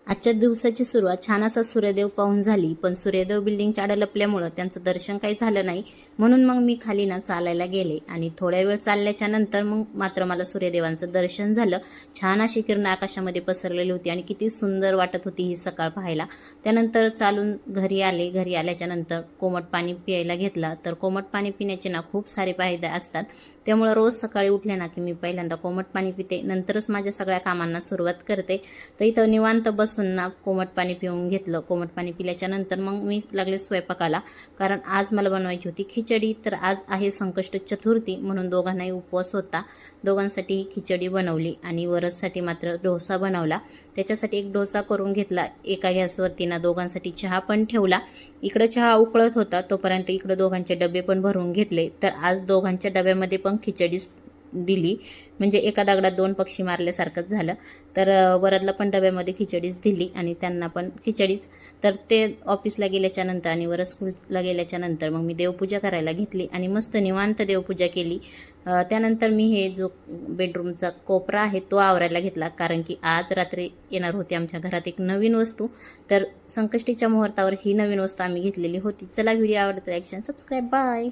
आजच्या दिवसाची सुरुवात छान असा सूर्यदेव पाहून झाली, पण सूर्यदेव बिल्डिंगच्या आड लपल्यामुळं त्यांचं दर्शन काही झालं नाही. म्हणून मग मी खाली ना चालायला गेले आणि थोड्या वेळ चालल्याच्या नंतर मग मात्र मला सूर्यदेवांचं दर्शन झालं. छान अशी किरणं आकाशामध्ये पसरलेली होती आणि किती सुंदर वाटत होती ही सकाळ पाहायला. त्यानंतर चालून घरी आले. घरी आल्याच्या नंतर कोमट पाणी प्यायला घेतला. तर कोमट पाणी पिण्याचे ना खूप सारे फायदे असतात. त्यामुळं रोज सकाळी उठले ना की मी पहिल्यांदा कोमट पाणी पिते, नंतरच माझ्या सगळ्या कामांना सुरुवात करते. तर इथं निवांत बसून ना कोमट पाणी पिऊन घेतलं. कोमट पाणी पिल्याच्या नंतर मग मी लागले स्वयंपाकाला, कारण आज मला बनवायची होती खिचडी. तर आज आहे संकष्ट चतुर्थी, म्हणून दोघांनाही उपवास होता. दोघांसाठी खिचडी बनवली आणि वरससाठी मात्र डोसा बनवला. त्याच्यासाठी एक डोसा करून घेतला. एका गॅसवरती ना दोघांसाठी चहा पण ठेवला. इकडं चहा उकळत होता तोपर्यंत इकडं दोघांचे डबे पण भरून घेतले. तर आज दोघांच्या डब्यामध्ये पण खिचडी दिली, म्हणजे एका दगडात दोन पक्षी मारल्यासारखंच झालं. तर वरदला पण डब्यामध्ये खिचडीच दिली आणि त्यांना पण खिचडीच. तर ते ऑफिसला गेल्याच्या नंतर आणि वरद स्कूलला गेल्याच्या नंतर मग मी देवपूजा करायला घेतली आणि मस्त निवांत देवपूजा केली. त्यानंतर मी हे जो बेडरूमचा कोपरा आहे तो आवरायला घेतला, कारण की आज रात्री येणार होती आमच्या घरात एक नवीन वस्तू. तर संकष्टीच्या मुहूर्तावर ही नवीन वस्तू आम्ही घेतलेली होती. चला, व्हिडिओ आवडत लाईक, सबस्क्राईब, बाय.